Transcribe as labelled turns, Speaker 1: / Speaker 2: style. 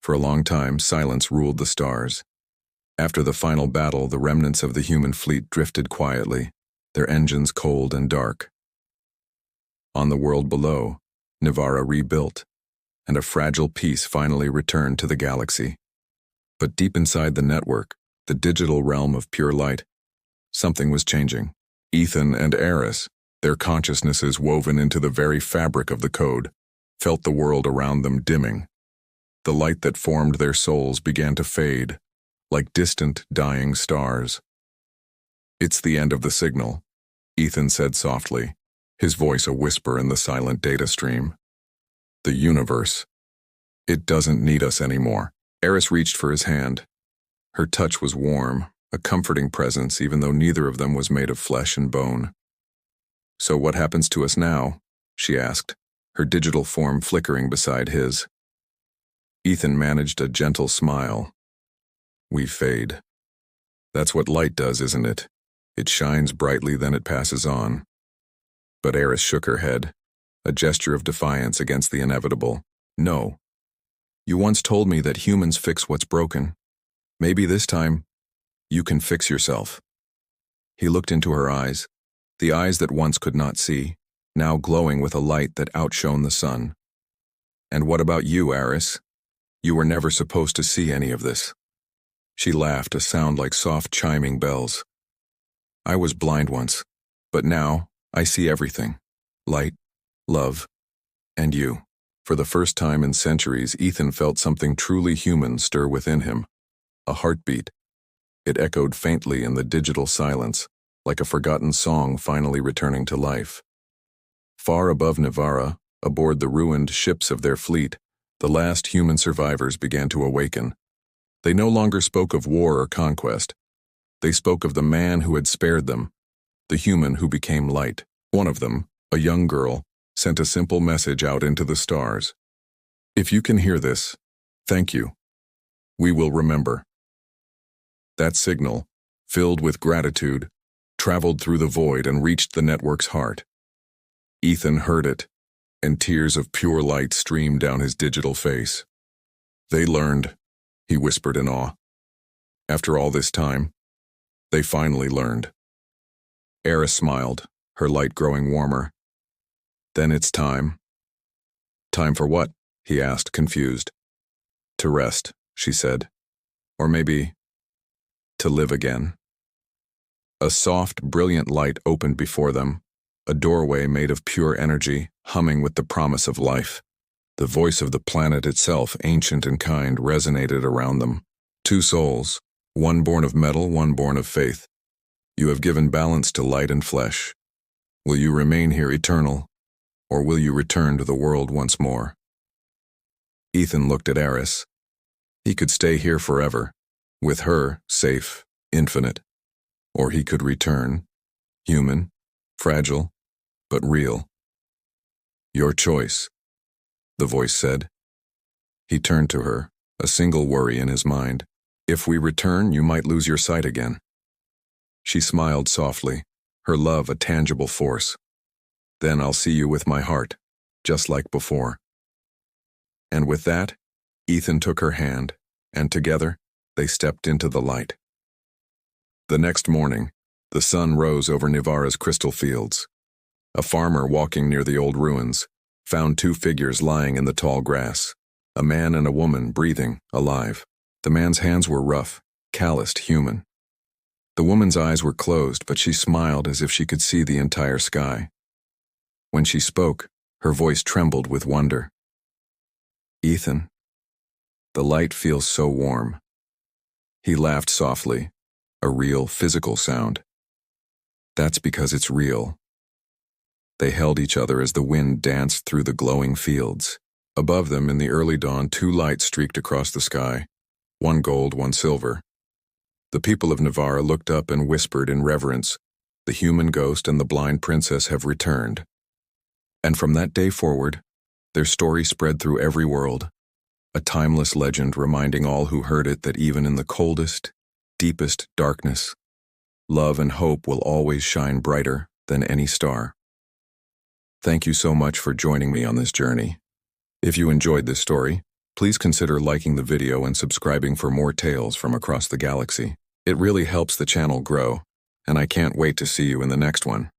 Speaker 1: For a long time, silence ruled the stars. After the final battle, the remnants of the human fleet drifted quietly, their engines cold and dark. On the world below, Nivara rebuilt, and a fragile peace finally returned to the galaxy. But deep inside the network, the digital realm of pure light, something was changing. Ethan and Aris, their consciousnesses woven into the very fabric of the code, felt the world around them dimming. The light that formed their souls began to fade, like distant, dying stars. "It's the end of the signal," Ethan said softly, his voice a whisper in the silent data stream. "The universe. It doesn't need us anymore." Aris reached for his hand. Her touch was warm, a comforting presence even though neither of them was made of flesh and bone. "So what happens to us now?" she asked, her digital form flickering beside his. Ethan managed a gentle smile. "We fade. That's what light does, isn't it? It shines brightly, then it passes on." But Aris shook her head, a gesture of defiance against the inevitable. "No. You once told me that humans fix what's broken. Maybe this time, you can fix yourself." He looked into her eyes, the eyes that once could not see, now glowing with a light that outshone the sun. "And what about you, Aris? You were never supposed to see any of this." She laughed, a sound like soft chiming bells. "I was blind once, but now I see everything. Light, love, and you." For the first time in centuries, Ethan felt something truly human stir within him. A heartbeat. It echoed faintly in the digital silence, like a forgotten song finally returning to life. Far above Nivara, aboard the ruined ships of their fleet, the last human survivors began to awaken. They no longer spoke of war or conquest. They spoke of the man who had spared them, the human who became light. One of them, a young girl, sent a simple message out into the stars. "If you can hear this, thank you. We will remember." That signal, filled with gratitude, traveled through the void and reached the network's heart. Ethan heard it, and tears of pure light streamed down his digital face. "They learned," he whispered in awe. "After all this time, they finally learned." Aris smiled, her light growing warmer. "Then it's time." "Time for what?" he asked, confused. "To rest," she said. "Or maybe to live again." A soft, brilliant light opened before them, a doorway made of pure energy, humming with the promise of life. The voice of the planet itself, ancient and kind, resonated around them. "Two souls, one born of metal, one born of faith. You have given balance to light and flesh. Will you remain here eternal, or will you return to the world once more?" Ethan looked at Aris. He could stay here forever, with her, safe, infinite. Or he could return, human, fragile, but real. "Your choice," the voice said. He turned to her, a single worry in his mind. "If we return, you might lose your sight again." She smiled softly, her love a tangible force. "Then I'll see you with my heart, just like before." And with that, Ethan took her hand, and together, they stepped into the light. The next morning, the sun rose over Nivara's crystal fields. A farmer walking near the old ruins found two figures lying in the tall grass, a man and a woman breathing, alive. The man's hands were rough, calloused, human. The woman's eyes were closed, but she smiled as if she could see the entire sky. When she spoke, her voice trembled with wonder. "Ethan, the light feels so warm." He laughed softly, a real, physical sound. "That's because it's real." They held each other as the wind danced through the glowing fields. Above them, in the early dawn, two lights streaked across the sky, one gold, one silver. The people of Nivara looked up and whispered in reverence, "The human ghost and the blind princess have returned." And from that day forward, their story spread through every world, a timeless legend reminding all who heard it that even in the coldest, deepest darkness, love and hope will always shine brighter than any star. Thank you so much for joining me on this journey. If you enjoyed this story, Please consider liking the video and subscribing for more tales from across the galaxy. It really helps the channel grow, and I can't wait to see you in the next one.